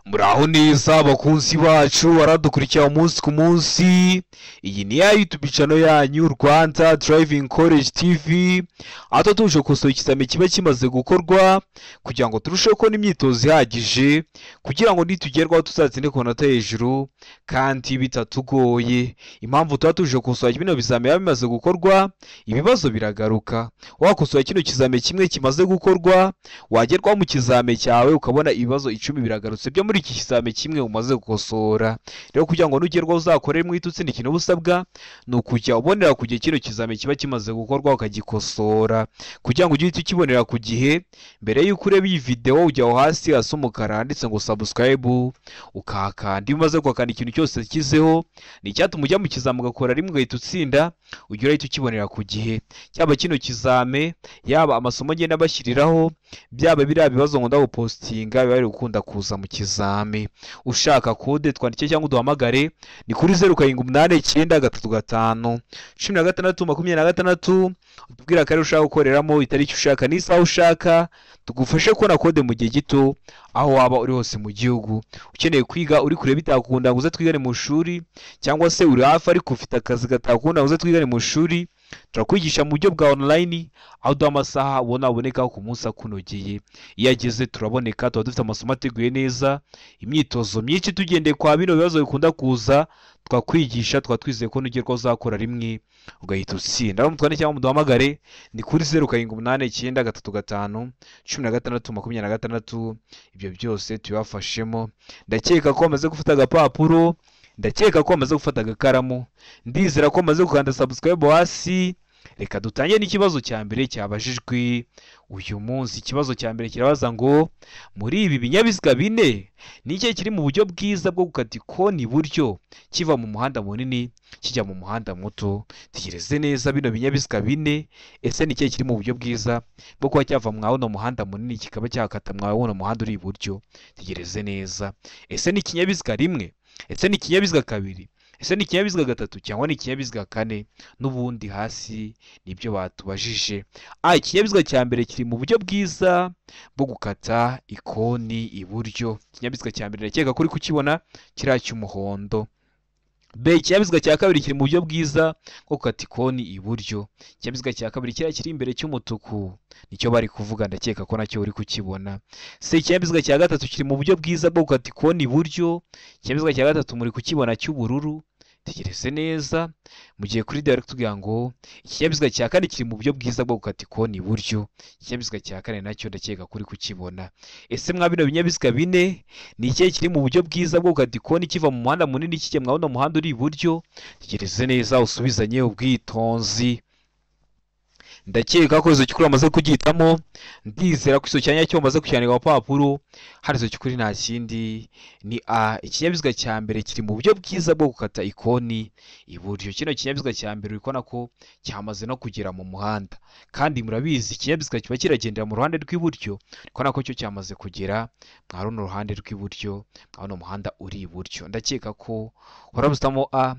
Muraho neza bakunzi bacu baradukurikira umunsi ku munsi. Iyi ni ya YouTube channel yanyu Rwanda Driving College TV. Aho tuje gukosora ikizami kiba kimaze gukorwa kugira ngo turusheho kubona imyitozo ihagije kugira ngo nitugerwaho tuzatsinde ku manota hejuru kandi bitatugoye. Impamvu tuba tuje gukosora bino bizami biba bimaze gukorwa, ibibazo biragaruka. Wakosora kino kizami kimwe kimaze gukorwa, wagerwaho mu kizami cyawe ukabona ibibazo 10 biragarutse byo muri iki kizami kimwe umaze gukosora. Rero kugira ngo nugerwaho uzakorere mu itutsinda, ikintu busabwa ni ukujya ubonera ku gihe kino kizami kiba kimaze gukorwa ukagikosora. Kugira ngo ujye ukibonera ku gihe, mbere y'uko ureba iyi video ujya aho hasi hasa umukara handitse ngo subscribe, ukahakanda. Iyo umaze guhakanda ikintu cyose kizeho, ni icyatuma ujya mu kizami ugakora rimwe ugahita utsinda, ujya urahita ukibonera ku gihe. Cyaba kino kizami, yaba amasomo ngenda bashyiriraho, byaba biriya bibazo nkunda gupostinga biba biri gukunda kuza mu kizami. Ushaka kode twandike cyangwa uduhamagare ni kuri 0789351626, utubwira ko ari ushaka gukoreramo, itariki ushaka n'isaha ushaka, tugufashe kubona kode mu gihe gito aho waba uri hose mu gihugu. Ukeneye kwiga uri kure bitakunda ngo uze twigane mu shuri, cyangwa se uri hafi ariko ufite akazi gatakunda ngo uze twigane mu shuri, turakwigisha mu buryo bwa online aho duha amasaha ubona aboneka ku munsi akunogeye. Iyo ageze turaboneka, tuba dufite amasomo ateguye neza, imyitozo myinshi tugendeye kwa bino bibazo bikunda kuza, twakwigisha twizeye ko nugerwaho uzakora rimwe ugahita utsinda. Rero mutwane cyangwa muduhamagare ni kuri 0789351626. Ibyo byose tubafashemo. Ndakeka ko bamaze gufata agapapuro, ndakeka ko bamaze gufata agakaramu, ndizera ko bamaze gukanda subscribe hasi. Reka dutangiye n'ikibazo cya mbere cyabajijwe uyu munsi. Ikibazo cya mbere kirabaza ngo muri ibi binyabiziga bine ni ikihe kiri mu buryo bwiza bwo gukata ikoni iburyo kiva mu muhanda munini kijya mu muhanda muto? Tegereze neza, bino binyabiziga bine ese ni ikihe kiri mu buryo bwiza bwo kuba cyava mu uno muhanda munini kikaba cyakata mu uno muhanda uri iburyo? Tegereze neza, ese ni ikinyabiziga rimwe, ese ni ikinyabiziga kabiri, ese ni ikinyabiziga gatatu, cyangwa ni ikinyabiziga kane? N'ubundi hasi nibyo batubajije. Ikinyabiziga cya mbere kiri mu buryo bwiza bwo gukata ikoni iburyo. Ikinyabiziga cya mbere ndakeka kuri kukibona kiriya cy'umuhondo. B, ikinyabiziga cya kabiri kiri mu buryo bwiza bwo gukata ikoni iburyo. Ikinyabiziga cya kabiri kiriya kiri imbere cy'umutuku nicyo bari kuvuga, ndakeka ko nacyo uri kukibona. C, ikinyabiziga cya gatatu kiri mu buryo bwiza bwo gukata ikoni iburyo. Ikinyabiziga cya gatatu muri kukibona cy'ubururu. Tegereze neza, mugiye kuri direct tugira ngo ikinyabiziga cya kane kiri mu buryo bwiza bwo gukata ikoni iburyo. Ikinyabiziga cya kane nacyo ndakeka kuri kukibona. Ese mwa bino binyabiziga bine ni ikihe kiri mu buryo bwiza bwo gukata ikoni kiva mu muhanda munini kijya mu uno muhanda uri iburyo? Tegereze neza usubizanye ubwitonzi. Ndakeka ko izo cyukuri amaze kugitamo, ndizera ko izo cyanya cyo amaze kucyandika ku papuro. Hari izo cyukuri nta kindi ni A, ikinyabiziga cya mbere kiri mu buryo bwiza bwo gukata ikoni iburyo. Kino kinyabiziga cya mbere urikona ko cyamaze no kugera mu muhanda, kandi murabizi ikinyabiziga kiba kiragendera mu ruhande rw'iburyo, urikona ko cyo cyamaze kugera mwa runo ruhande rw'iburyo, mwa runo muhanda uri iburyo. Ndakeka ko uramutamo A,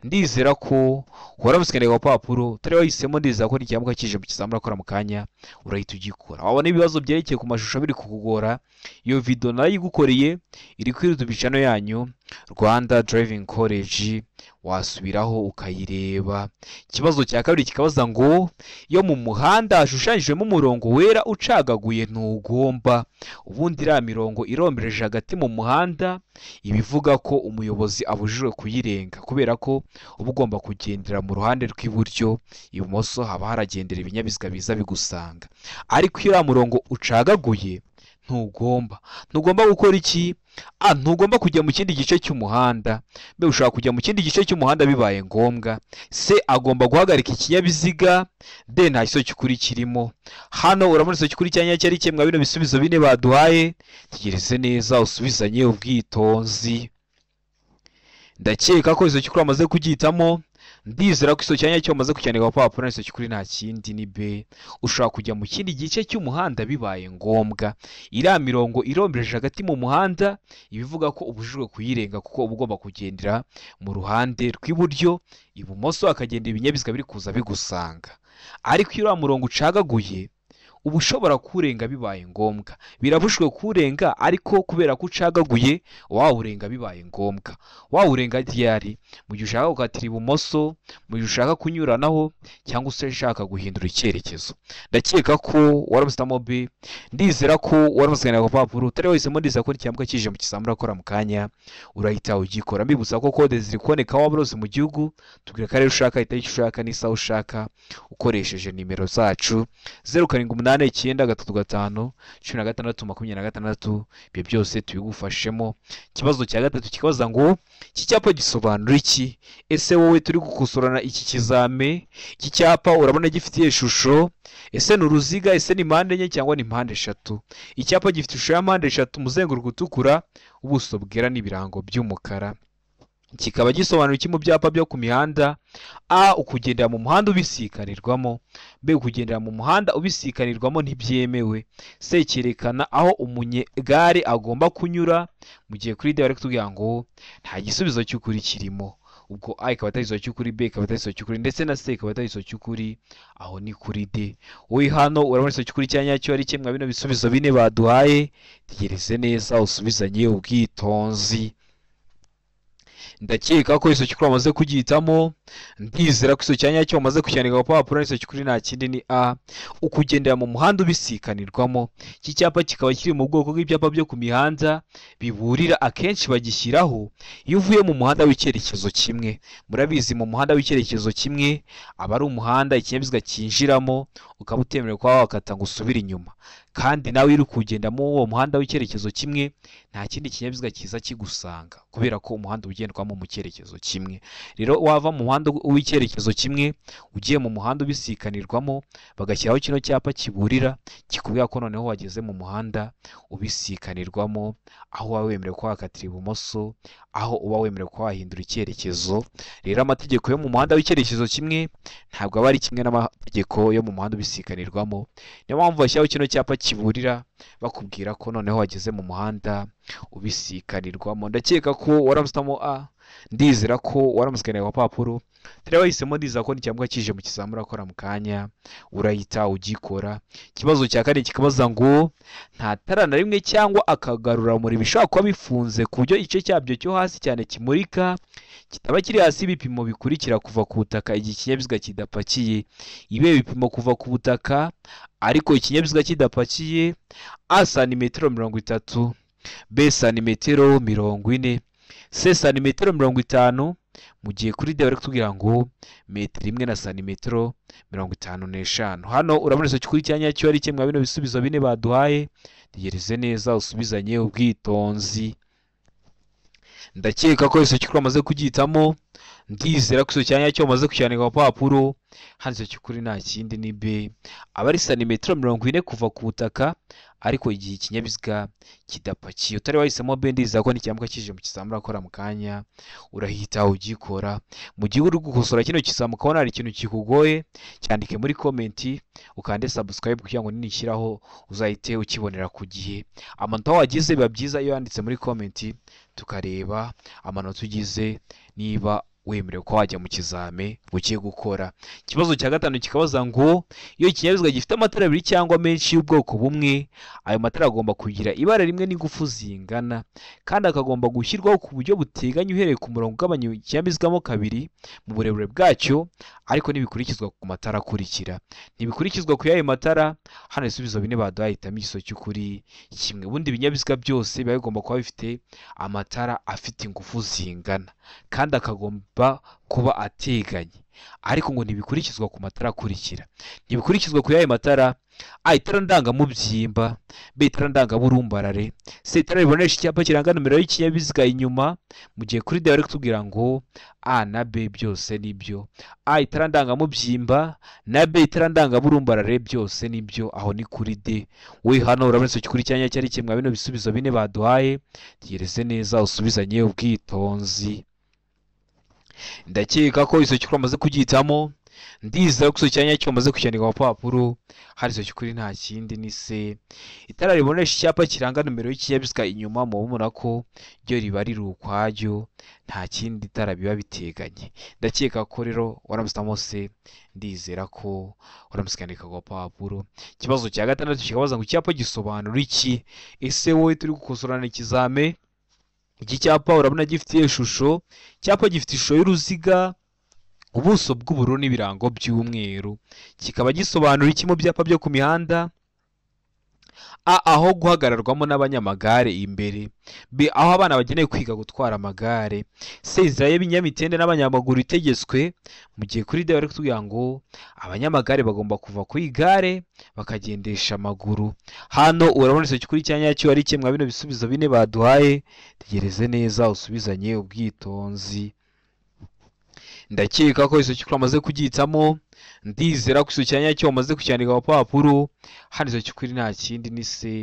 ndizera ko uramutse ku papuro utari wahisemo, ndizera ko n'ikiyamuka kije mu kizamura akora mu kanya urahita ugikora. Wabona ibibazo byerekeye ku mashusho biri kukugora, iyo video narayigukoreye iri kuri YouTube channel yanyu Rwanda Driving College, wasubiraho ukayireba. Ikibazo cya kabiri kikabaza ngo iyo mu muhanda hashushanyijwemo umurongo wera ucagaguye ntugomba, ubundi iriya mirongo irombereje hagati mu muhanda ibivuga ko umuyobozi abujijwe kuyirenga, kubera ko uba ugomba kugendera mu ruhande rw'iburyo, ibumoso haba haragendera ibinyabiziga biza bigusanga. Ariko iyo uriya murongo ucagaguye ntugomba gukora iki? Ntugomba kujya mu kindi gice cy'umuhanda. Mbe ushaka kujya mu kindi gice cy'umuhanda bibaye ngombwa. C, agomba guhagarika ikinyabiziga. D, nta kiso cy'ukuri kirimo. Hano urabona iso cy'ukuri cyanya cyari kimwe bino bisubizo bine baduhaye. Tegereze neza usubizanye ubwitonzi. Ndakeka ko iso cy'ukuri amaze kugitamo, ndizera ko iso cyanya cyo amaze kucyandika ku papuro. Iso cy'ukuri nta kindi ni B, ushaka kujya mu kindi gice cy'umuhanda bibaye ngombwa. Iriya mirongo irombereje hagati mu muhanda ibivuga ko ubujijwe kuyirenga, kuko uba ugomba kugendera mu ruhande rw'iburyo, ibumoso akagenda ibinyabiziga biri kuza bigusanga. Ariko iyo uriya murongo ucagaguye uba ushobora kurenga bibaye ngombwa. Birabujijwe kurenga, ariko kubera ko ucagaguye wawurenga bibaye ngombwa. Wawurenga ryari? Mu gihe ushaka gukatira ibumoso, mu gihe ushaka kunyuranaho, cyangwa se ushaka guhindura icyerekezo. Ndakeka ko waramusitamo B, ndizera ko waramusiganira agapapuro, utari wahisemo, ndizera ko n'icyambwa kije mu kizamura akora mu kanya urahita ugikora. Mbibutsa ko kode ziri kuboneka waba urose mu gihugu, tubwira akarere ushaka, itariki ushaka, n'isaha ushaka, ukoresheje nimero zacu 0789351626. Ibyo byose tubigufashemo. Ikibazo cya gatatu kikabaza ngo iki cyapa gisobanura iki? Ese wowe turi gukosorana iki kizame, iki cyapa urabona gifitiye ishusho? Ese ni uruziga? Ese ni mpande enye cyangwa ni mpande eshatu? Icyapa gifite ishusho ya mpande eshatu, umuzenguruko utukura, ubuso bwera n'ibirango by'umukara. Kikaba gisobanura iki mu byapa byo ku mihanda? A, ukugendera mu muhanda ubisikanirwamo. B, ukugendera mu muhanda ubisikanirwamo ntibyemewe. C, cyerekana aho umunyegare agomba kunyura. Mu gihe kuri D bari kutubwira ngo nta gisubizo cy'ukuri kirimo. Ubwo A ikaba atari igisubizo cy'ukuri, B ikaba atari igisubizo cy'ukuri, ndetse na C ikaba atari igisubizo cy'ukuri. Aho ni kuri D. Wowe hano urabona igisubizo cy'ukuri cya nyacyo ari kimwe bino bisubizo bine baduhaye. Tegereze neza usubizanye ubwitonzi. Ndakeka ko iso cyukuri amaze kugihitamo, ndizera ko iso cyanya cyo amaze kucyandika ku papuro. Iso cyukuri nta kindi ni A, ukugendera mu muhanda ubisikanirwamo. Iki cyapa kikaba kiri mu bwoko bw'ibyapa byo ku mihanda biburira, akenshi bagishyiraho iyo uvuye mu muhanda w'icyerekezo kimwe. Murabizi mu muhanda w'icyerekezo kimwe aba ari umuhanda ikinyabiziga cyinjiramo, ukaba utemerewe kuba wakata ngo usubire inyuma. Kandi nawe uri kugendamo uwo muhanda w'icyerekezo kimwe, nta kindi kinyabiziga kiza kigusanga, kubera ko umuhanda ugendwamo mu cyerekezo kimwe. Rero wava mu muhanda w'icyerekezo kimwe ugiye mu muhanda ubisikanirwamo, bagashyiraho kino cyapa kiburira kikubwira ko noneho wageze mu muhanda ubisikanirwamo, aho uba wemerewe ko wakatira ibumoso, aho uba wemerewe ko wahindura icyerekezo. Rero amategeko yo mu muhanda w'icyerekezo kimwe ntabwo aba ari kimwe n'amategeko yo mu muhanda ubisikanirwamo. Niyo mpamvu bashyiraho kino cyapa kiburira bakubwira ko noneho wageze mu muhanda ubisikanirwamo. Ndakeka ko waramusitamo A, ndizera ko waramusiganira ku papuro. Turi wahisemo, ndizera ko n'icyambwa kije mu kizamura akora mu kanya urahita ugikora. Ikibazo cya kane kikabaza ngo nta tara na rimwe cyangwa akagarura muri bishobora kuba bifunze ku buryo igice cyabyo cyo hasi cyane kimurika kitaba kiri hasi y'ibipimo bikurikira kuva ku butaka igihe ikinyabiziga kidapakiye. Ibe bipimo kuva ku butaka ariko ikinyabiziga kidapakiye: A, santimetero 30, B, santimetero 40, C, santimetero 50. Mu gihe kuri D bari kutubwira ngo metero imwe na santimetero 55. Hano urabona iso cyukuri cyanya cyo ari kimwe bino bisubizo bine baduhaye. Tegereze neza usubizanye ubwitonzi. Ndakeka ko iso cyukuri amaze kugihitamo, ndizera ko iso cyanya cyo amaze kucyandika ku papuro. Hano iso cyukuri nta kindi ni B, aba ari santimetero 40 kuva ku butaka ariko igihe ikinyabiziga kidapakiye. Utari wahisemo B, ndizera ko n'icyambwa kije mu kizamura akora mu kanya urahita ugikora. Mu gihe uri gukosora kino kizamuka ukabona hari ikintu kikugoye, cyandike muri komenti ukande subscribe kugira ngo ninishyiraho uzahite ukibonera ku gihe. Amanota wagize biba byiza iyo yanditse muri komenti tukareba amanota ugize niba wemerewe ko wajya mu kizame ugiye gukora. Ikibazo cya gatanu kikabaza ngo iyo ikinyabiziga gifite amatara abiri cyangwa menshi y'ubwoko bumwe, ayo matara agomba kugira ibara rimwe n'ingufu zingana, kandi akagomba gushyirwaho ku buryo buteganye uhereye ku murongo ugabanya ikinyabiziga mo kabiri mu burebure bwacyo, ariko ntibikurikizwa ku matara akurikira. Ntibikurikizwa ku y'ayo matara. Hano ibisubizo bine baduhaye, hitamo igisubizo cy'ukuri kimwe. Ubundi ibinyabiziga byose biba bigomba kuba bifite amatara afite ingufu zingana kandi akagomba kuba ateganye, ariko ngo ntibikurikizwa ku matara akurikira. Ntibikurikizwa ku y'ayo matara: A, itara ndangamubyimba, B, itara ndangaburumbarare, C, itara ribonesha icyapa kiranga nomero y'ikinyabiziga inyuma. Mu gihe kuri D bari kutubwira ngo A na B byose nibyo. A, itara ndangamubyimba, na B, itara ndangaburumbarare, byose nibyo. Aho ni kuri D. We hano urabona iso cyukuri cyanya cyari kimwe bino bisubizo bine baduhaye. Tegereze neza usubizanye ubwitonzi. Ndakeka ko iso cyukuri amaze kugihitamo, ndizera ko iso cyanya cyo bamaze kucyandika ku papuro hari iso cy'ukuri nta kindi ni se itara ribonesha icyapa kiranga numero y'ikinyabiziga inyuma mubona ko ryo riba riri ukwaryo nta kindi itara biba biteganye. Ndakeka ko rero waramusitamo se ndizera ko waramusikandika ku papuro. Ikibazo cya gatandatu kikabaza ngo icyapa gisobanura iki? Ese wowe turi gukosorana ikizame, iki cyapa urabona gifite ishusho, icyapa gifite ishusho y'uruziga, ubuso bw'ubururu n'ibirango by'umweru. Kikaba gisobanura iki mu byapa byo ku mihanda? A, aho guhagararwamo n'abanyamagare imbere. B, aho abana bagenewe kwiga gutwara amagare. C, inzira y'ibinyamitende n'abanyamaguru itegetswe, mu gihe kuri D bari kutubwira ngo abanyamagare bagomba kuva ku igare bakagendesha amaguru. Hano urabona iso cy'ukuri cyanya cyo ari kimwe bino bisubizo bine baduhaye, tegereze neza usubizanye ubwitonzi. Ndakeka ko iso cy'ukuri amaze kugitamo, ndizera ko iso cyanya cyo bamaze kucyandika ku papuro hari iso cy'ukuri nta kindi ni se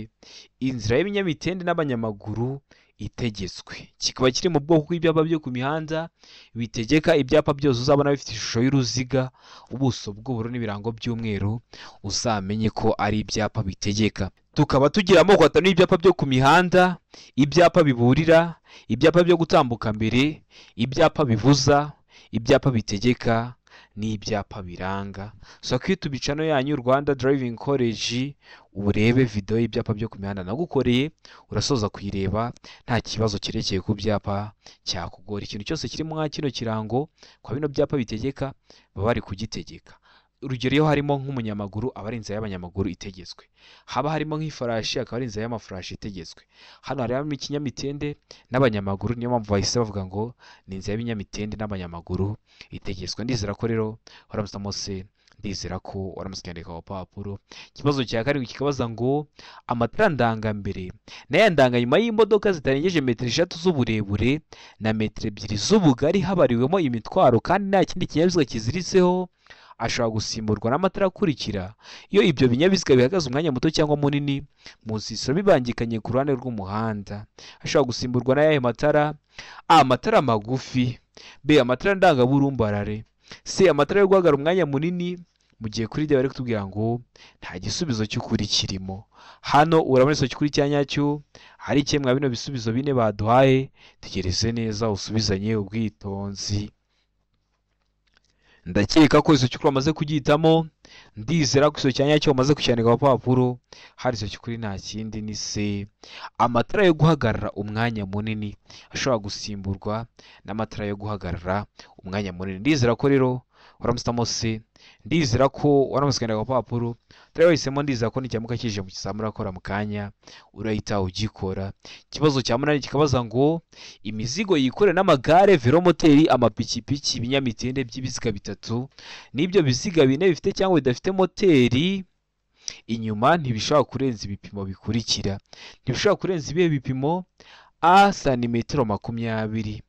inzira y'ibinyamitende n'abanyamaguru itegetswe. Kikaba kiri mu bwoko bw'ibyapa byo ku mihanda bitegeka ibyapa byose uzabona bifite ishusho y'uruziga, ubuso bw'ubururu n'ibirango by'umweru, uzamenye ko ari ibyapa bitegeka. Tukaba tugira amoko atanu y'ibyapa byo ku mihanda: ibyapa biburira, ibyapa byo gutambuka mbere, ibyapa bibuza, ibyapa bitegeka n'ibyapa biranga. So kuri YouTube channel yanyu Rwanda Driving College urebe video y'ibyapa byo ku mihanda nagukoreye, urasoza kuyireba nta kibazo kirekeye ku byapa cyakugora. Ikintu cyose kiri mu kino kirango kwa bino byapa bitegeka baba bari kugitegeka. Urugero iyo harimo nk'umunyamaguru aba ari inzira y'abanyamaguru itegetswe, haba harimo nk'ifarashi akaba ari inzira y'amafarashi itegetswe. Hano harimo ikinyamitende n'abanyamaguru, niyo mpamvu bahise bavuga ngo ni inzira y'ibinyamitende n'abanyamaguru itegetswe. Ndizera ko rero waramusamo se, ndizera ko waramusikandika ku papuro. Ikibazo cya karindwi kikabaza ngo amatara ndangambere n'aya ndanganyuma y'imodoka zitarengeje metero 3 z'uburebure na metero 2 z'ubugari habariwemo imitwaro kandi nta kindi kinyabiziga kiziritseho ashobora gusimburwa n'amatara akurikira iyo ibyo binyabiziga bihagaze umwanya muto cyangwa munini mu nsisiro bibangikanye ku ruhande rw'umuhanda. Ashobora gusimburwa n'ayahe matara? A, amatara magufi. B, amatara ndangaburumbarare. C, amatara yo guhagarara umwanya munini, mu gihe kuri D bari kutubwira ngo nta gisubizo cy'ukuri kirimo. Hano urabona iso cy'ukuri cyanyacyo hari kimwe bino bisubizo bine baduhaye, tegereze neza usubizanye ubwitonzi. Ndakeka ko iso cy'ukuri amaze kugitamo, ndizera ko iso cyanya cyo amaze kucyandika ku papuro hari iso cy'ukuri nta kindi ni se amatara yo guhagarara umwanya munini ashobora gusimburwa n'amatara yo guhagarara umwanya munini. Ndizera ko rero waramusitamo se, ndizera ko waramusikandika ku papuro. Rero wahisemo ndizera ko n'icyamuka kije mu kizamura urakora mu kanya urahita ugikora. Ikibazo cya munani kikabaza ngo imizigo yikore n'amagare, velomoteri, amapikipiki, ibinyamitende by'ibiziga bitatu n'ibyo biziga bine bifite cyangwa bidafite moteri inyuma ntibishobora kurenza ibipimo bikurikira. Ntibishobora kurenza ibihe bipimo? A, santimetero 20,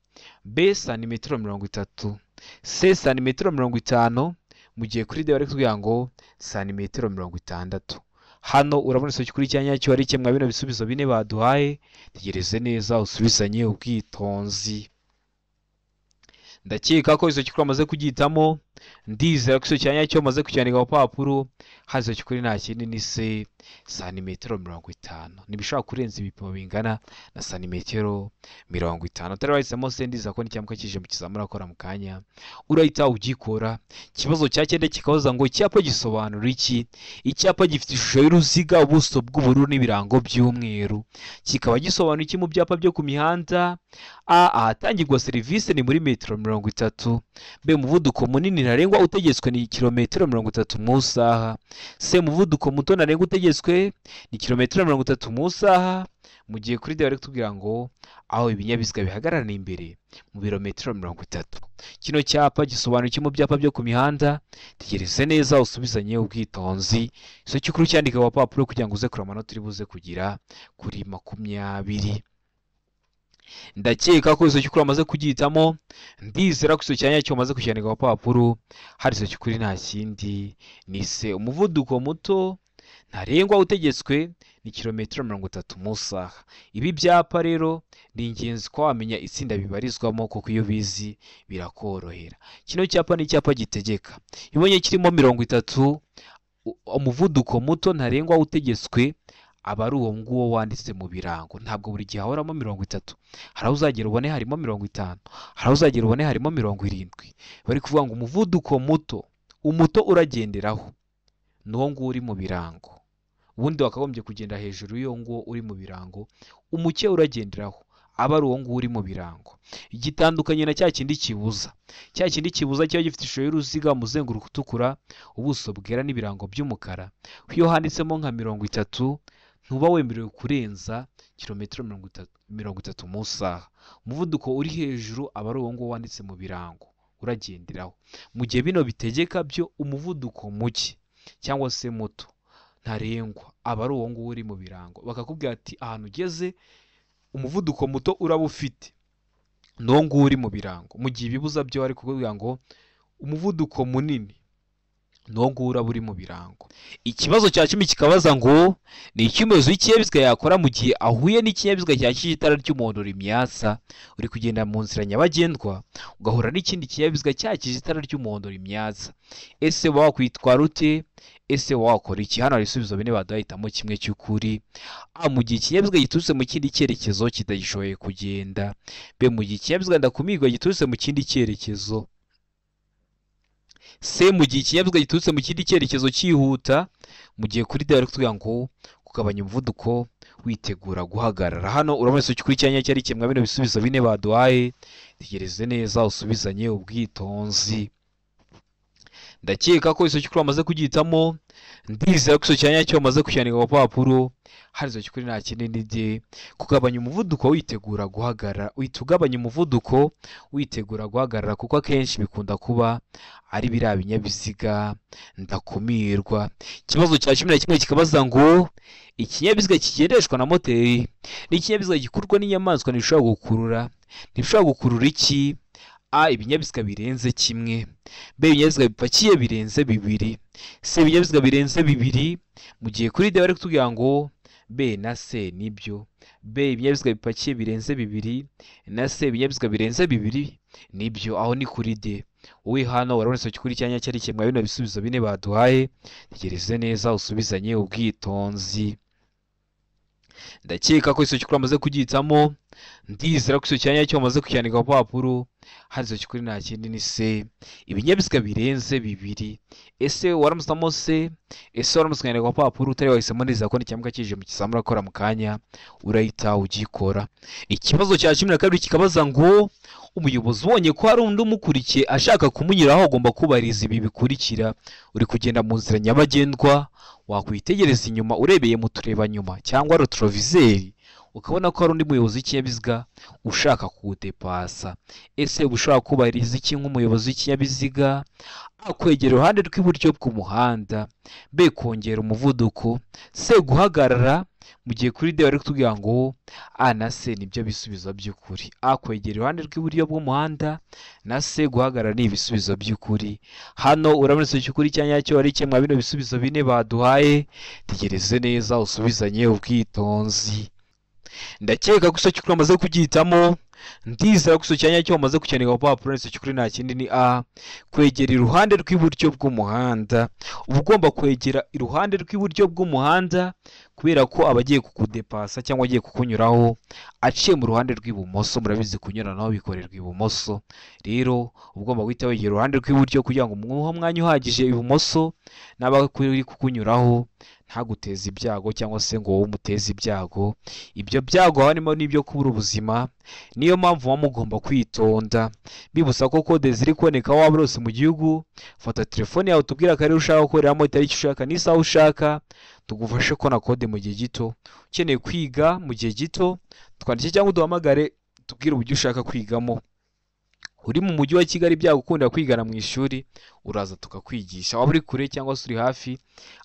B, santimetero 30, C, santimetero 50, mu gihe kuri D bari kutubwira ngo santimetero 60. Hano urabona iso cy'ukuri cyanyacyo ari kimwe bino bisubizo bine baduhaye, tegereze neza usubizanye ubwitonzi. Ndakeka ko iso cy'ukuri amaze kugitamo, ndizera ko iso cyanyacyo amaze kucyandika ku papuro hari iso cy'ukuri nta kindi ni se santimetero 50. Ntibishobora kurenza ibipimo bingana na santimetero 50. Utari wahisemo se, ndizera ko n'icyamuka kije mu kizamura urakora mu kanya urahita ugikora. Ikibazo cya 9 kikabaza ngo icyapa gisobanura iki? Icyapa gifite ishusho y'uruziga, ubuso bw'ubururu n'ibirango by'umweru. Kikaba gisobanura iki mu byapa byo ku mihanda? A, ahatangirwa serivisi ni muri metero 30. B, umuvuduko munini ntarengwa utegetswe ni kilometero 30 mu saha. C, umuvuduko muto ntarengwa utegetswe ni kilometero 30 mu saha, mu gihe kuri D bari kutubwira ngo aho ibinyabiziga bihagarara imbere mu birometero 30. Kino cyapa gisobanura iki mu byapa byo ku mihanda? Tegereze neza usubizanye ubwitonzi. Iso cy'ukuri cyandika ku papuro kugira ngo uze kuri amanota uri buze kugira kuri 20. Ndakeka ko iso cy'ukuri amaze kugitamo, ndizera ko iso cyanya cyo amaze kucyandika ku papuro hari iso cy'ukuri nta kindi ni se umuvuduko muto ntarengwa utegetswe ni kilometero 30 mu saha. Ibi byapa rero ni ingenzi ko wamenya itsinda bibarizwamo kuko iyo bizi birakorohera. Kino cyapa ni icyapa gitegeka. Ibonye kirimo 30, umuvuduko muto ntarengwa utegetswe aba ari uwo nguwo wanditse mu birango. Ntabwo buri gihe ahoramo 30. Hari aho uzagera ubone harimo 50, hari aho uzagera ubone harimo 70. Bari kuvuga ngo umuvuduko muto, umuto uragenderaho n'uwo nguwo uri mu birango. Ubundi wakagombye kugenda hejuru y'uwo nguwo uri mu birango. Umuke uragenderaho aba ari uwo nguwo uri mu birango. Igitandukanye na cya kindi kibuza. Cya kindi kibuza kiba gifite ishusho y'uruziga, umuzenguruko utukura, ubuso bwera n'ibirango by'umukara. Iyo handitsemo nka 30, ntuba wemerewe kurenza kilometero 30 mu saha. Umuvuduko uri hejuru aba ari uwo nguwo wanditse mu birango uragenderaho. Mu gihe bino bitegeka byo umuvuduko muke cyangwa se muto ntarengwa aba ari uwo nguwo uri mu birango. Bakakubwira ati ahantu ugeze umuvuduko muto uraba ufite n'uwo nguwo uri mu birango. Mu gihe ibibuza byo ari kukubwira ngo umuvuduko munini n'uwo nguwo uraba uri mu birango. Ikibazo cya 10 kikabaza ngo ni ikimezo ikinyabiziga yakora mu gihe ahuye n'ikinyabiziga cyakije itara ry'umuhondo rimyatsa, uri kugenda mu nzira nyabagendwa ugahura n'ikindi kinyabiziga cyakije itara ry'umuhondo rimyatsa. Ese wakwitwara ute? Ese wakora iki? Hano hari ibisubizo bine badahitamo kimwe cy'ukuri. A, mu gihe ikinyabiziga giturutse mu kindi cyerekezo kitagishoboye kugenda. B, mu gihe ikinyabiziga ndakumirwa giturutse mu kindi cyerekezo. C, mu gihe ikinyabiziga giturutse mu kindi cyerekezo cyihuta. Mu gihe kuri D bari kutubwira ngo kugabanya umuvuduko witegura guhagarara. Hano urabona icyo kuri cyanya cyari kimwe bino bisubizo bine baduhaye. Tegereze neza usubizanye ubwitonzi. Ndakeka ko iso cyukuri amaze kugitamo. Ndizera ko iso cyanya cyo amaze kucyandika ku papuro. Hari iso cyukuri nta kinini de kugabanya umuvuduko witegura guhagarara. Uhita umuvuduko witegura guhagarara kuko akenshi bikunda kuba ari biriya binyabiziga ndakumirwa. Ikibazo cya 11 kikabaza ngo ikinyabiziga kigendeshwa na moteri ni ikinyabiziga gikurwa n'inyamaswa ntishobora gukurura. Ntishobora gukurura iki? A, ibinyabiziga birenze kimwe. B, ibinyabiziga bipakiye birenze 2. C, ibinyabiziga birenze 2. Mu gihe kuri D bari kutubwira ngo B na C nibyo. B, ibinyabiziga bipakiye birenze 2 na C, ibinyabiziga birenze 2 nibyo. Aho ni kuri D. Wowe hano warabonetse kuri cyanya cyari kimwe bino bisubizo bine baduhaye. Tegereze neza usubizanye ubwitonzi. Ndakeka ko iso cyukuri amaze kugitamo. Ndizera ko iso cyanya cyo amaze kucyandika ku papuro. Hari iso cyukuri nta kindi ni C, ibinyabiziga birenze 2. Ese waramusamo C? Ese waramusanyana ku papuro utari wahisemo neza ko n'icyambwa kije mu kisamura akora mu kanya urahita ugikora. Ikibazo cya 12 kikabaza ngo umuyobozi ubonye ko hari undi umukurikiye ashaka kumunyuraho agomba kubariza ibi bikurikira. Uri kugenda mu nzira nyabagendwa wakwitegereza inyuma urebeye mu tureba nyuma cyangwa retroviseri ukabona ko hari undi muyobozi w'ikinyabiziga ushaka kuwudepasa. Ese ushaka kubariza iki nk'umuyobozi w'ikinyabiziga? A, kwegera uruhande rw'iburyo bw'umuhanda. B, kongera umuvuduko. C, guhagarara. Mu gihe kuri D bari kutubwira ngo A na C nibyo bisubizo by'ukuri. A, kwegera iruhande rw'iburyo bw'umuhanda na C, guhagarara ni ibisubizo by'ukuri. Hano urabona cy'ukuri cyanya cyo ari kimwe bino bisubizo bine baduhaye. Tegereze neza usubizanye ubwitonzi. Ndakeka ko iso cyukuri amaze kugitamo. Ndizera ko iso cyanya cyo amaze kucyandika ku papuro. Iso cyukuri nta kindi ni A, kwegera iruhande rw'iburyo bw'umuhanda. Uba ugomba kwegera iruhande rw'iburyo bw'umuhanda kubera ko abagiye kukudepasa cyangwa agiye kukunyuraho aciye mu ruhande rw'ibumoso. Murabizi kunyuranaho bikorerwa ibumoso. Rero ugomba guhita wegera iruhande rw'iburyo kugira ngo umuhe umwanya uhagije ibumoso n'abakuri kukunyuraho ntaguteze ibyago cyangwa se ngo wowe umuteze ibyago. Ibyo byago harimo n'ibyo kubura ubuzima. Niyo mpamvu muba mugomba kwitonda. Bibusa ko kode ziri kuboneka waba rose mu gihugu. Fata telefone yawe tubwira akarere ushaka gukoreramo itariki ushaka n'isaha ushaka. Tugufashe ko na kode mu gihe gito. Ukeneye kwiga mu gihe gito twandike cyangwa uduhamagare tubwire uburyo ushaka kwigamo. Uri mu mujyi wa Kigali byagukundira kwigana mu ishuri uraza tukakwigisha. Waba uri kure cyangwa se uri hafi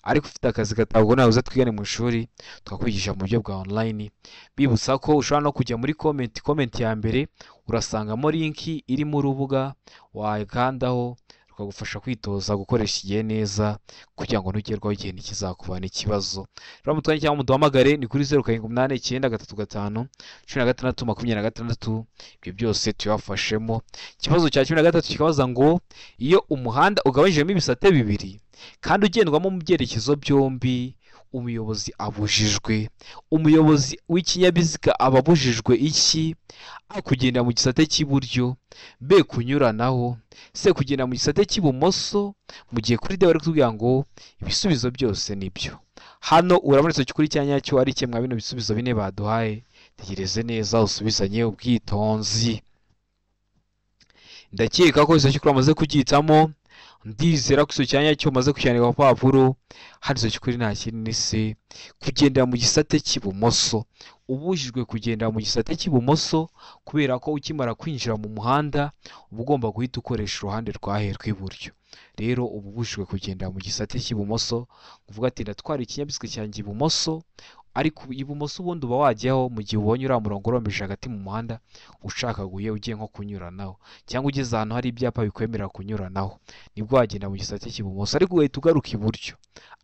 ariko ufite akazi katabwo nawe uza twigane mu ishuri tukakwigisha mu buryo bwa online. Bibusa ko ushobora no kujya muri comment ya mbere urasangamo link iri mu rubuga wakandaho rukagufasha kwitoza gukoresha igihe neza kugira ngo ntugerwaho igihe ntikizakubana ikibazo. Rero mutwanye cyangwa muduhamagare ni kuri 0789 ibyo byose tuyafashemo. Ikibazo cya 13 kikabaza ngo iyo umuhanda ugabanyijemo ibisate bibiri kandi ugendwamo mu byerekezo byombi, umuyobozi abujijwe. Umuyobozi w'ikinyabiziga aba abujijwe iki? A, kugenda mu gisate cy'iburyo, B, kunyuranaho, C, kugenda mu gisate cy'ibumoso. Mu gihe kuri D bari kutubwira ngo ibisubizo byose nibyo. Hano urabona icyo kuri cya nyacyo ari kimwe bino bisubizo bine baduhaye. Tegereze neza usubizanye ubwitonzi. Ndakeka ko icyo kuri amaze kugitamo. Ndizera ko icyo cyanya cyo maze kucyandika ku papuro. Hano icyo kuri nta kinini se kugendera mu gisate cy'ibumoso. Ubujijwe kugendera mu gisate cy'ibumoso kubera ko ukimara kwinjira mu muhanda uba ugomba guhita ukoresha uruhande rwahe rw'iburyo. Rero uba ubujijwe kugendera mu gisate cy'ibumoso, kuvuga ati ndatwara ikinyabiziga cyanjye ibumoso, ariko ibumoso ubundi uba wajyaho mu gihe ubonye uriya murongo urombeje hagati mu muhanda ushakaguye ugiye nko kunyuranaho, cyangwa ugeze ahantu hari ibyapa bikwemerera kunyuranaho, nibwo wagenda mu gisate cy'ibumoso, ariko ugahita ugaruka iburyo.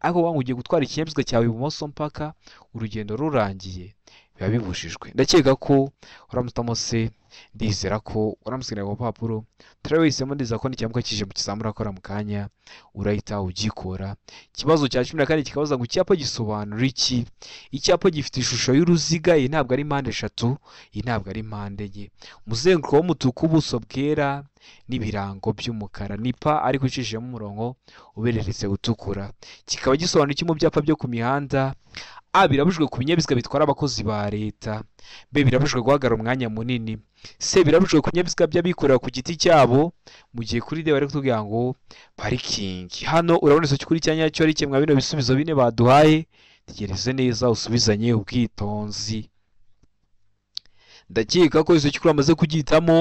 Ariko waba ugiye gutwara ikinyabiziga cyawe ibumoso mpaka urugendo rurangiye, biba bibujijwe. Ndakeka ko uramutamo se, ndizera ko uramusigira ku papuro. Turawisemo ndiza ko n'icyamuka kije mu kizamura akora mu kanya urahita ugikora. Ikibazo cya 14 kikabaza ngo icyapa gisobanura iki? Icyapa gifite ishusho y'uruziga, iyi ntabwo ari mpande eshatu, iyi ntabwo ari mpande enye. Umuzenguruko w'umutuku, ubuso bwera n'ibirango by'umukara. Nipa ariko icishijemo umurongo ubereretse utukura. Kikaba gisobanura iki mu byapa byo ku mihanda? A, birabujijwe ku binyabiziga bitwara abakozi ba leta. B, birabujijwe guhagarara umwanya munini. C, birabujijwe ku binyabiziga by'abikorera ku giti cyabo. Mu gihe kuri D bari kutubwira ngo parikingi. Hano urabona icyo kuri cya nyacyo ari kimwe bino bisubizo bine baduhaye. Tegereze neza usubizanye ubwitonzi. Ndakeka ko icyo kuri amaze kugitamo.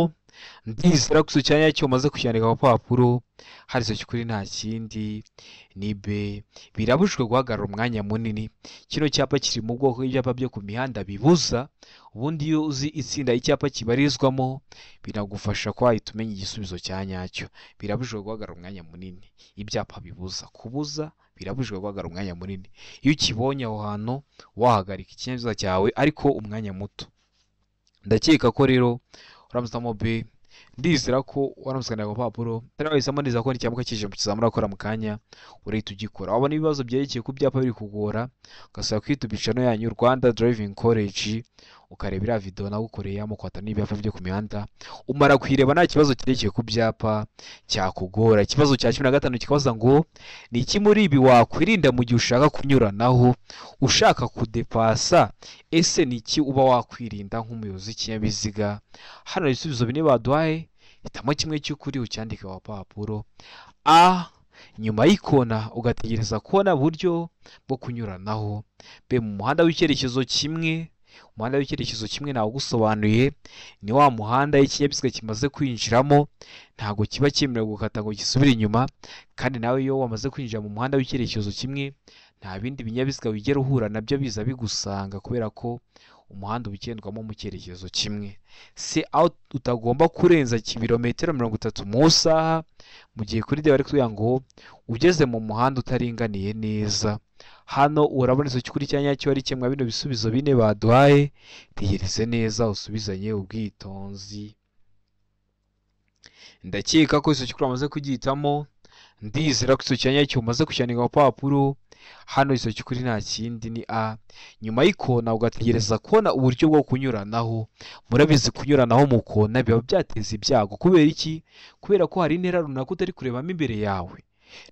Ndizera ko icyo cyanya cyo maze kucyandika ku papuro. Hari icyo kuri nta kindi ni B, birabujijwe guhagarara umwanya munini. Kino cyapa kiri mu bwoko bw'ibyapa byo ku mihanda bibuza. Ubundi iyo uzi itsinda icyapa kibarizwamo binagufasha ko wahita umenya igisubizo cya nyacyo. Birabujijwe guhagarara umwanya munini. Ibyapa bibuza, kubuza, birabujijwe guhagarara umwanya munini. Iyo ukibonye aho hantu wahagarika ikinyabiziga cyawe ariko umwanya muto. Ndakeka ko rero uramutamo B, ndizera ko waramusiganira ku papuro. Turawisemo ndiza ko n'icyamuka kije mu kizamura akora mu kanya urahita ugikora. Wabona ibibazo byerekeye ku byapa biri kugora, ugasaba kwita bicano yanyu Rwanda Driving College, ukareba iriya video nagukoreyemo kwata n'ibyapa byo ku mihanda. Umara kwireba nta kibazo kirekeye ku byapa cyakugora. Ikibazo cya 15 kikabaza ngo ni iki muri ibi wakwirinda mu gihe ushaka kunyuranaho, ushaka kudepasa? Ese ni iki uba wakwirinda nk'umuyobozi w'ikinyabiziga? Hano ibisubizo bine baduhaye, hitamo kimwe cy'ukuri ucyandike ku papuro. A, nyuma y'ikona ugategereza kubona buryo bwo kunyuranaho. B, mu muhanda w'icyerekezo kimwe. Umuhanda w'icyerekezo kimwe nawo gusobanuye ni wa muhanda ikinyabiziga kimaze kwinjiramo ntago kiba cyemerewe gukata ngo gisubire inyuma, kandi nawe iyo wamaze kwinjira mu muhanda w'icyerekezo kimwe nta bindi binyabiziga wigera uhura nabyo biza bigusanga kubera ko umuhanda ubigendwamo mu cyerekezo kimwe. Se, aho utagomba kurenza kilometero 30 mu saha. Mu gihe kuri D bari kutubwira ngo ugeze mu muhanda utaringaniye neza. Hano urabona icyo kuri cya nyacyo ari kimwe bino bisubizo bine baduhaye. Tegereze neza usubizanye ubwitonzi. Ndakeka ko icyo kuri amaze kugitamo. Ndizera ko icyo cya nyacyo umaze kucyandika ku papuro. Hano icyo kuri nta kindi ni A, nyuma y'ikona ugategereza kubona uburyo bwo kunyuranaho. Murabizi kunyuranaho mu kona biba byateza ibyago. Kubera iki? Kubera ko hari intera runaka utari kurebamo imbere yawe,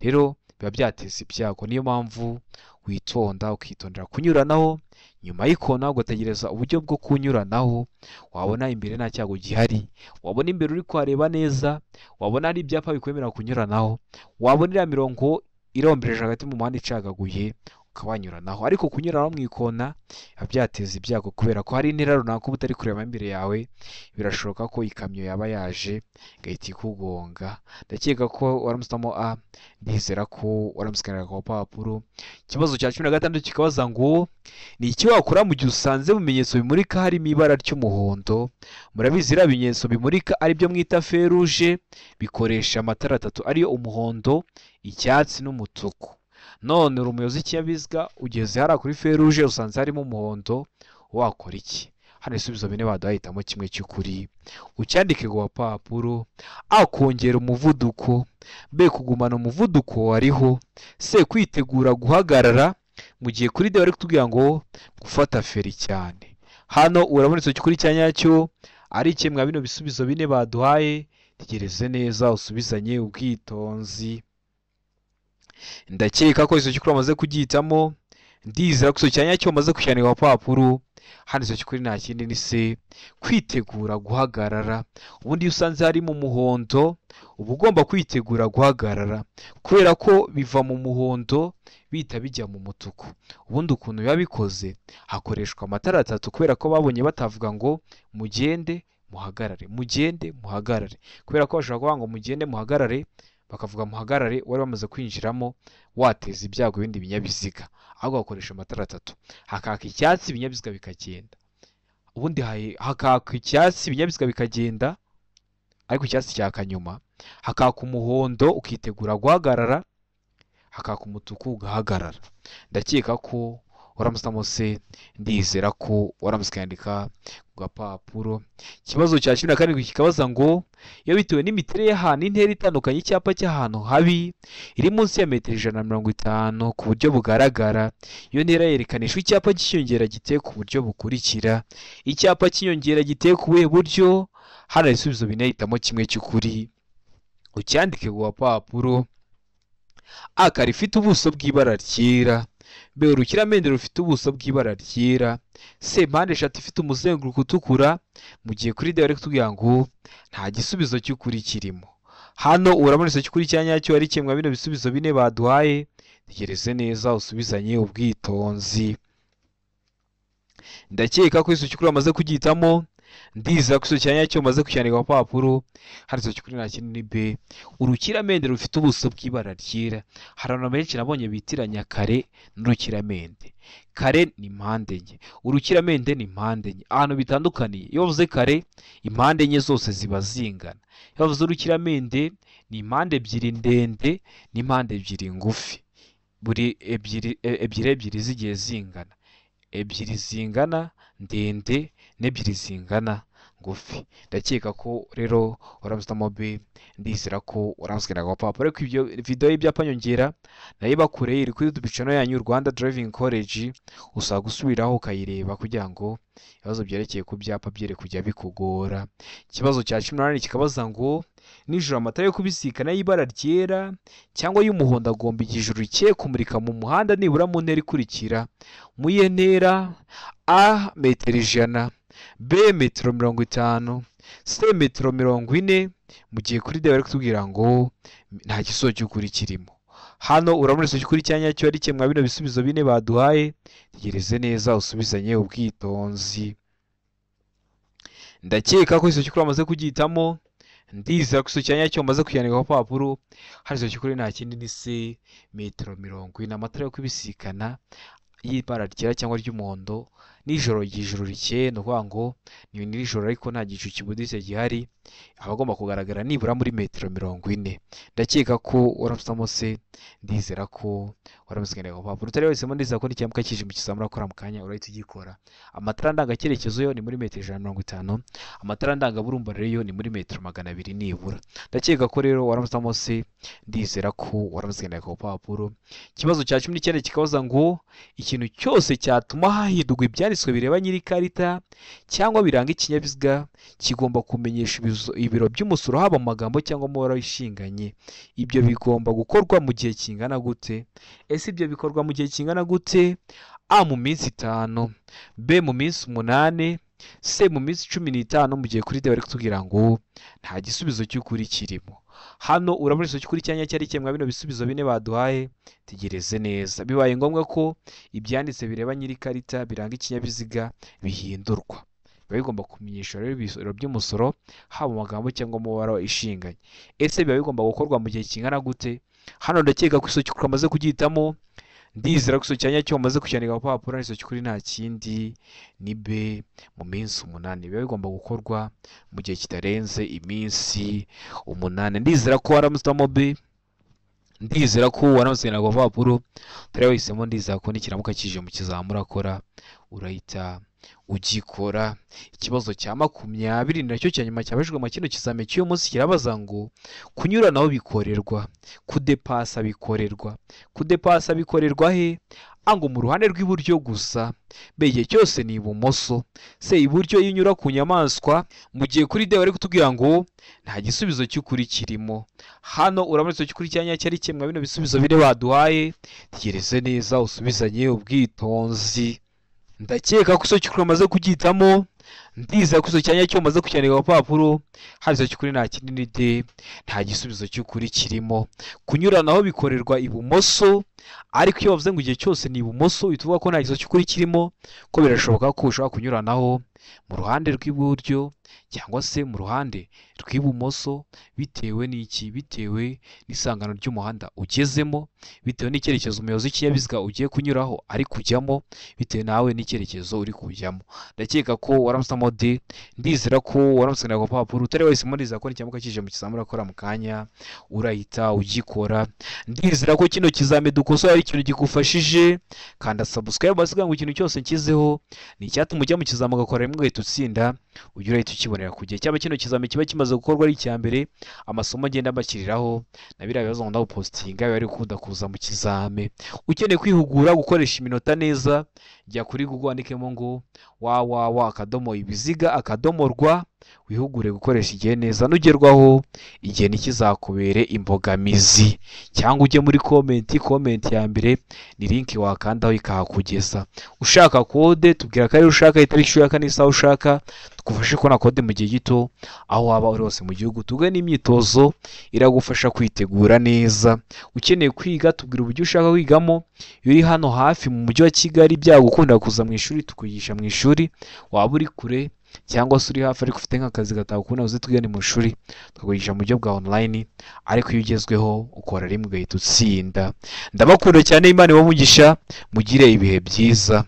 rero biba byateza ibyago. Niyo mpamvu witonda ukitondera kunyuranaho. Nyuma y'ikona ugategereza uburyo bwo kunyuranaho. Wabona imbere nta cyago gihari, wabona imbere uri kuhareba neza, wabona hari ibyapa bikwemerera kunyuranaho, wabona iriya mirongo irombereje hagati mu muhanda icagaguye, ukaba wanyuranaho, ariko kunyuranaho mu ikona biba byateza ibyago kubera ko hari intera runaka uba utari kureba imbere yawe, birashoboka ko ikamyo yaba yaje igahita ikugonga. Ndakeka ko waramusamo A, ndizera ko waramusikanira ku papuro. Ikibazo cya 16 kikabaza ngo ni iki wakora mu gihe usanze mu bimenyetso bimurika harimo ibara ry'umuhondo. Murabizi iriya bimenyetso bimurika ari byo mwita feruje, bikoresha amatara atatu ariyo umuhondo, icyatsi n'umutuku. None uri umuyobozi w'ikinyabiziga ugeze hariya kuri feruje usanze harimo umuhondo, wakora iki? Hano ibisubizo bine baduhitamo kimwe cy'ukuri. Ucyandike ku papuro. A, kongera umuvuduko. B, kugumana umuvuduko wariho. C, kwitegura guhagarara mu gihe kuri D bari kutubwira ngo gufata feri cyane. Hano urabona icyo cy'ukuri cya nyacyo ari kimwe bino bisubizo bine baduhaye. Tegereze neza usubizanye ubwitonzi. Ndakeka ko icyo cy'ukuri amaze kugihitamo, ndizera ko icyo cya nyacyo amaze kucyandika ku papuro. Hano icyo cy'ukuri nta kindi ni C, kwitegura guhagarara. Ubundi iyo usanze harimo umuhondo uba ugomba kwitegura guhagarara kubera ko biva mu muhondo bihita bijya mu mutuku. Ubundi ukuntu biba bikoze, hakoreshwa amatara atatu kubera ko babonye batavuga ngo mugende muhagarare, mugende muhagarare, kubera ko bashobora kuvuga ngo mugende muhagarare bakavuga muhagarare wari bamaze kwinjiramo wateza ibyago ibindi binyabiziga, ahubwo bakoresha amatara atatu. Hakaka icyatsi ibinyabiziga bikagenda, ubundi hakaka icyatsi ibinyabiziga bikagenda ariko icyatsi cyaka nyuma. Hakaka umuhondo ukitegura guhagarara, hakaka umutuku ugahagarara. Ndakeka ko waramusamo C, ndizera ko waramusikandika ku gapapuro. Ikibazo cya 17 kikabaza ngo iyo bitewe n'imiterere y'ahantu intera itandukanye icyapa cy'ahantu habi iri munsi ya metero 150 ku buryo bugaragara, iyo ntera yerekanishwa icyapa cy'inyongera giteye ku buryo bukurikira. Icyapa cy'inyongera giteye ku buhe buryo? Hano ibisubizo binahitamo kimwe cy'ukuri. Ucyandike ku gapapuro. A, karifite ubuso bw'ibara ryera. B, urukiramende rufite ubuso bw'ibara ryera. C, mpande eshatu ifite umuzenguruko utukura, mu gihe kuri D bari kutubwira ngo nta gisubizo cy'ukuri kirimo. Hano urabona icyo cy'ukuri cya nyacyo ari kimwe bino bisubizo bine baduhaye. Tegereze neza usubizanye ubwitonzi. Ndakeka ko icyo cy'ukuri amaze kugihitamo, ndizera ko icyo cya nyacyo amaze kucyandika ku papuro. Hano icyo cy'ukuri nta kindi ni B, urukiramende rufite ubuso bw'ibara ryera. Hari abantu benshi nabonye bitiranya kare n'urukiramende. Kare ni impande enye, urukiramende ni impande enye. Ahantu bitandukaniye, iyo bavuze kare impande enye zose ziba zingana. Iyo bavuze urukiramende ni impande ebyiri ndende n'impande ebyiri ngufi, buri ebyiri zigiye zingana, ebyiri zingana ndende n'ebyiri zingana ngufi. Ndakeka ko rero waramusamo B, ndizera ko waramusikana ku papuro. Ariko ibyo video y'ibyapa nyongera nayo bakure iri kuri YouTube channel yanyu Rwanda Driving College, usaba gusubiraho ukayireba kugira ngo ibibazo byerekeye ku byapa byere kujya bikugora. Ikibazo cya 18 kikabaza ngo nijoro amatara yo kubisikana y'ibara ryera cyangwa y'umuhondo agomba igijuru rikeye kumurika mu muhanda nibura mu ntera ikurikira. Mu iyihe ntera? A, metero 100. B, metero 50. C, metero 40. Mu gihe kuri D bari kutubwira ngo nta gisubizo cy'ukuri kirimo. Hano urabona icyo cy'ukuri cya nyacyo ari kimwe bino bisubizo bine baduhaye. Tegereze neza usubizanye ubwitonzi. Ndakeka ko icyo cy'ukuri amaze kugihitamo, ndizera ko icyo cya nyacyo amaze kucyandika ku papuro. Hano icyo cy'ukuri nta kindi ni C, metero 40. Amatara yo kubisikana y'ibara ryera cyangwa ry'umuhondo nijoro ry'ijuru rikeye, no kuvuga ngo ni nijoro ariko nta gicu kibuditse gihari, abagomba kugaragara nibura muri metero 40. Ndakeka ko waramusamo C, ndizera ko waramusikana ku papuro. Utari wese ndizera ko n'icyambuka kije mu kizamura akora mu kanya urahita ugikora. Amatara ndangacyerekezo yo ni muri metero 150, amatara ndangaburumbarire yo ni muri metero 200 nibura. Ndakeka ko rero waramusamo C, ndizera ko waramusikana ku papuro. Ikibazo cya 19 kikabaza ngo ikintu cyose cyatuma hahindurwa ibyanditswe bireba nyiri karita cyangwa biranga ikinyabiziga kigomba kumenyesha ibiro by'umusoro haba mu magambo cyangwa mu mabara y'ishinganye. Ibyo bigomba gukorwa mu gihe kingana gute? Ese ibyo bikorwa mu gihe kingana gute? A, mu minsi 5. B, mu minsi 8. se mu minsi 15 mugiye kuri de bari kutubwira ngo nta gisubizo cy'ukuri kirimo. Hano urabona iso cy'ukuri cyanya cyari kimwe bino bisubizo bine baduhaye, tegereze neza. Bibaye ngombwa ko ibyanditse bireba nyiri karita biranga ikinyabiziga bihindurwa. Biba bigomba kumenyesha rero ibisoro by'umusoro haba mu magambo cyangwa mu mubare ishinganye. Ese biba bigomba gukorwa mu gihe kingana gute? Hano ndakeka ko iso cy'ukuri amaze kugihitamo, ndizera ko iso cyanya cyo amaze kucyandika ku papuro iso cy'ukuri nta kindi ni B mu minsi 8. Biba bigomba gukorwa mu gihe kitarenze iminsi 8. Ndizera ko waramutamo B, ndizera ko waramutse ku papuro tari wahisemo, ndizera ko nikiramuka kije mu kizamura akora urahita ugikora. Ikibazo cya 20 nacyo cyanyuma cyabajwe mu kino kizame cy'uyu munsi kirabaza ngo kunyuranaho bikorerwa, kudepasa bikorerwa. Kudepasa bikorerwa he? Ango mu ruhande rw'iburyo gusa, bege cyose ni ibumoso. Se iburyo iyo unyura ku nyamaswa, mu gihe kuri de bari kutubwira ngo nta gisubizo cy'ukuri kirimo. Hano urabona iso cy'ukuri cyanya cyari kimwe bino bisubizo bine baduhaye, tegereze neza usubizanye ubwitonzi. Ndakeka ko iso cy'ukuri amaze kugitamo, ndizera ko iso cyanya cyo amaze kucyandika ku papuro hari iso cy'ukuri nta kinini de, nta gisubizo cy'ukuri kirimo. Kunyuranaho bikorerwa ibumoso, ariko iyo bavuze ngo igihe cyose ni ibumoso bituvuga ko nta gisubizo cy'ukuri kirimo, ko birashoboka ko ushobora kunyuranaho mu ruhande rw'iburyo cyangwa se mu ruhande rw'ibumoso, bitewe n'iki? Bitewe n'isangano ry'umuhanda ugezemo, bitewe n'icyerekezo umuyobozi w'ikinyabiziga ugiye kunyuraho ari kujyamo, bitewe nawe n'icyerekezo uri kujyamo. Ndakeka ko waramusamo D, ndizera ko waramusanga ku papuro utari wahisemo, ndizera ko nicyamuka kije mu kizamura akora mu kanya urahita ugikora. Ndizera ko kino kizame dukosora ari ikintu gikufashije, kanda subscribe basiga ngo ikintu cyose nkizeho ni icyatuma ujya mu kizama ugakora rimwe ugahita utsinda, ujye urahita ukibonera ku gihe. Cyaba kino kizame kiba kimaze gukorwa ari icya mbere, amasomo agenda mbakiriraho na biriya bibazo ngo ndabupostinga biba ari gukunda kuza mu kizame. Ukeneye kwihugura gukoresha iminota neza, jya kuri Google wandikemo ngo www.ibiziga.rw wihugure gukoresha igihe neza, nugerwaho igihe nikizakubere imbogamizi. Cyangwa ujye muri comment ya mbere ni link wakandaho ikahakugeza. Ushaka kode tubwira kare ushaka, itariki ushaka n'isaha ushaka, tukufashe kubona kode mu gihe gito aho waba uri hose mu gihugu. Tugwe n'imyitozo iragufasha kwitegura neza. Ukeneye kwiga tubwira uburyo ushaka kwigamo. Iyo uri hano hafi mu mujyi wa Kigali byagukunda kuza mu ishuri tukuyigisha mu ishuri, waba uri kure cyangwa se uri hafi ariko ufite nk'akazi gatakunda uzi twigane mu ishuri tukaguhisha mu buryo bwa online, ariko iyo ugezweho ukora rimwe ugahita utsinda. Ndabakunda cyane, Imana ibamugisha, mugire ibihe byiza.